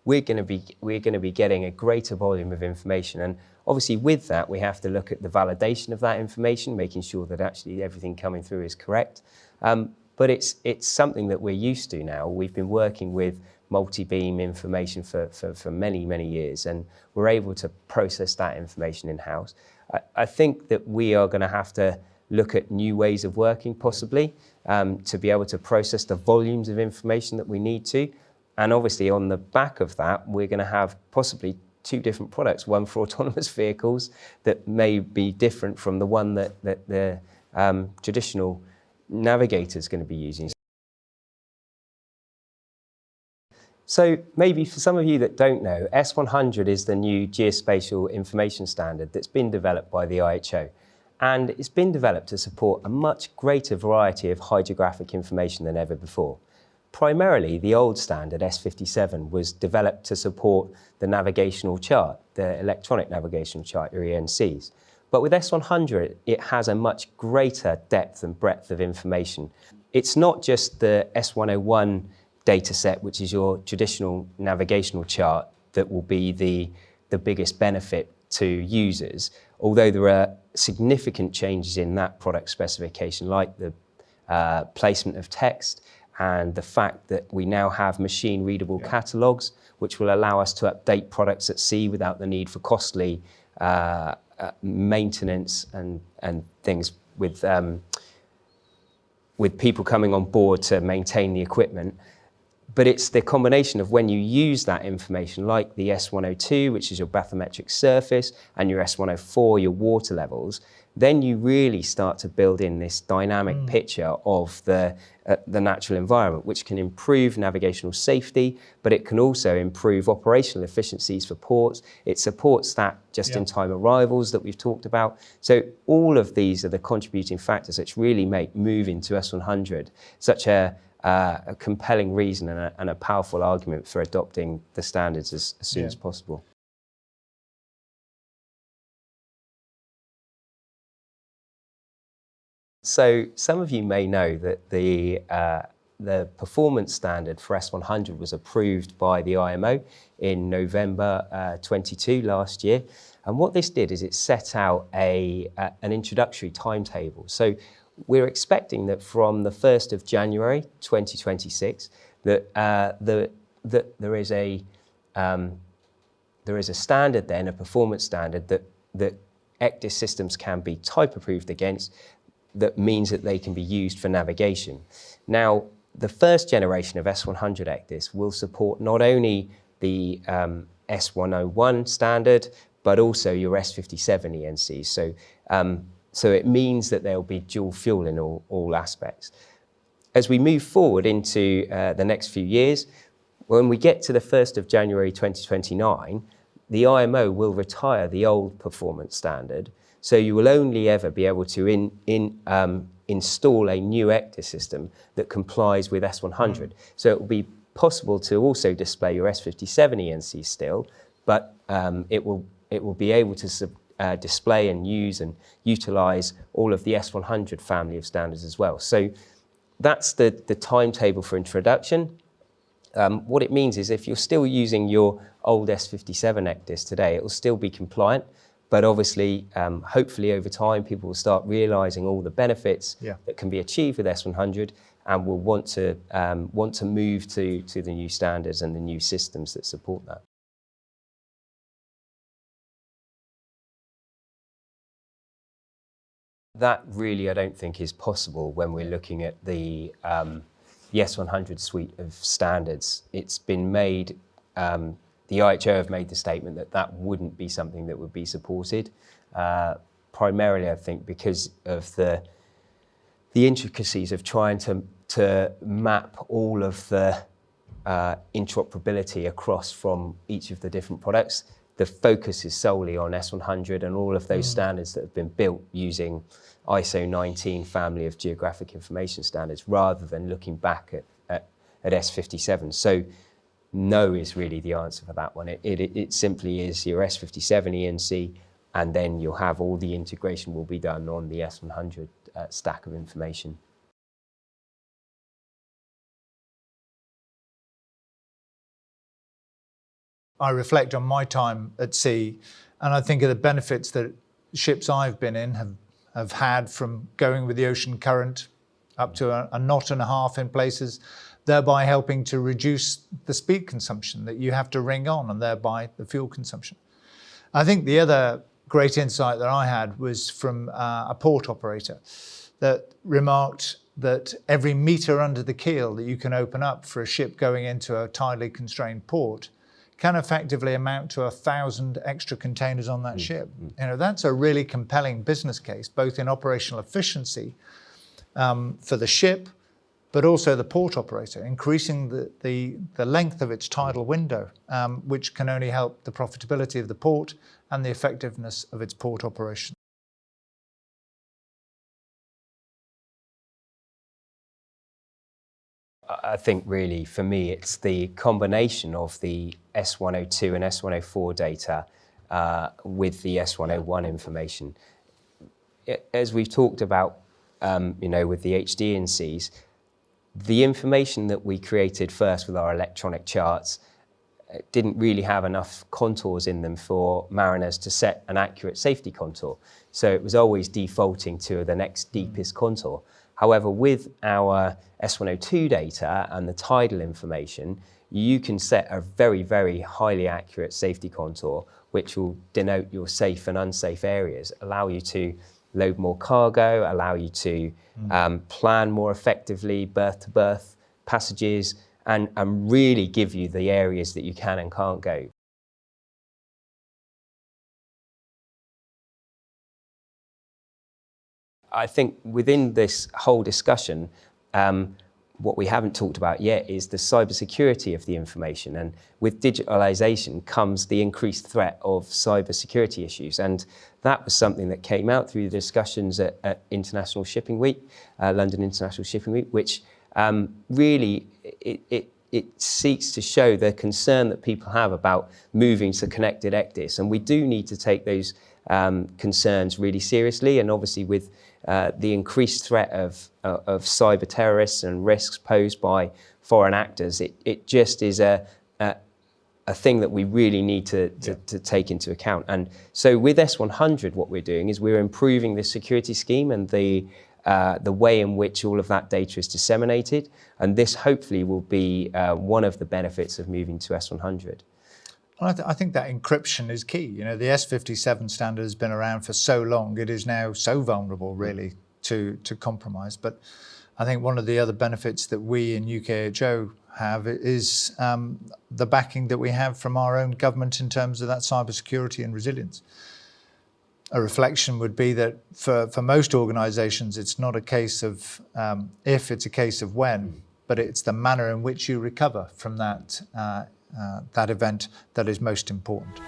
we're going to be getting a greater volume of information. And obviously with that, we have to look at the validation of that information, making sure that actually everything coming through is correct. But it's something that we're used to now. We've been working with multi-beam information for many, many years, and we're able to process that information in-house. I think that we are going to have to look at new ways of working possibly to be able to process the volumes of information that we need to. And obviously on the back of that, we're going to have possibly two different products, one for autonomous vehicles that may be different from the one that the traditional navigator is going to be using. So maybe for some of you that don't know, S100 is the new geospatial information standard that's been developed by the UKHO. And it's been developed to support a much greater variety of hydrographic information than ever before. Primarily, the old standard, S57, was developed to support the navigational chart, the electronic navigational chart, your ENCs. But with S100, it has a much greater depth and breadth of information. It's not just the S101 data set, which is your traditional navigational chart, that will be the biggest benefit to users, although there are significant changes in that product specification, like the placement of text and the fact that we now have machine-readable catalogues, which will allow us to update products at sea without the need for costly maintenance and things with people coming on board to maintain the equipment. But it's the combination of when you use that information, like the S102, which is your bathymetric surface, and your S104, your water levels, then you really start to build in this dynamic picture of the natural environment, which can improve navigational safety, but it can also improve operational efficiencies for ports. It supports that just-in-time arrivals that we've talked about. So all of these are the contributing factors which really make moving to S100 such a compelling reason and a powerful argument for adopting the standards as soon as possible. So some of you may know that the performance standard for S100 was approved by the IMO in November 22 last year. And what this did is it set out an introductory timetable. So we're expecting that from the 1st of January 2026 that there is a standard then, a performance standard that ECDIS systems can be type approved against. That means that they can be used for navigation. Now, the first generation of S100 ECDIS will support not only the S101 standard, but also your S57 ENCs. So it means that there will be dual fuel in all aspects. As we move forward into the next few years, when we get to the 1st of January 2029, the IMO will retire the old performance standard. So you will only ever be able to install a new ECDIS system that complies with S100. So it will be possible to also display your S57 ENC still, but it will be able to display and use and utilize all of the S100 family of standards as well. So that's the timetable for introduction. What it means is if you're still using your old S57 ECDIS today, it will still be compliant. But obviously, hopefully over time, people will start realizing all the benefits that can be achieved with S100 and will want to move to the new standards and the new systems that support that. That really, I don't think, is possible when we're looking at the S100 suite of standards. It's been made, the UKHO have made the statement that that wouldn't be something that would be supported, primarily, I think, because of the intricacies of trying to map all of the interoperability across from each of the different products. The focus is solely on S100 and all of those standards that have been built using ISO 19 family of geographic information standards, rather than looking back at S57. So no is really the answer for that one. It simply is your S57 ENC, and then you'll have all the integration will be done on the S100 stack of information. I reflect on my time at sea, and I think of the benefits that ships I've been in have had from going with the ocean current up to a knot and a half in places, thereby helping to reduce the speed consumption that you have to ring on, and thereby the fuel consumption. I think the other great insight that I had was from a port operator that remarked that every metre under the keel that you can open up for a ship going into a tidally constrained port can effectively amount to 1,000 extra containers on that ship. You know, that's a really compelling business case, both in operational efficiency for the ship, but also the port operator, increasing the length of its tidal window, which can only help the profitability of the port and the effectiveness of its port operation. I think really for me it's the combination of the S102 and S104 data with the S101 information. As we've talked about, you know, with the HDNCs, the information that we created first with our electronic charts didn't really have enough contours in them for mariners to set an accurate safety contour. So it was always defaulting to the next deepest contour. However, with our S102 data and the tidal information, you can set a very, very highly accurate safety contour, which will denote your safe and unsafe areas, allow you to load more cargo, allow you to plan more effectively berth-to-berth passages, and really give you the areas that you can and can't go. I think within this whole discussion, what we haven't talked about yet is the cybersecurity of the information. And with digitalisation comes the increased threat of cybersecurity issues. And that was something that came out through the discussions at International Shipping Week, London International Shipping Week, which really it seeks to show the concern that people have about moving to connected ECDIS. And we do need to take those concerns really seriously. And obviously with the increased threat of cyber terrorists and risks posed by foreign actors, it just is a thing that we really need to take into account. And so with S100, what we're doing is we're improving the security scheme and the way in which all of that data is disseminated. And this hopefully will be one of the benefits of moving to S100. I think that encryption is key. You know, the S57 standard has been around for so long, it is now so vulnerable really to compromise. But I think one of the other benefits that we in UKHO have is the backing that we have from our own government in terms of that cybersecurity and resilience. A reflection would be that for most organisations, it's not a case of if, it's a case of when, but it's the manner in which you recover from that event that is most important.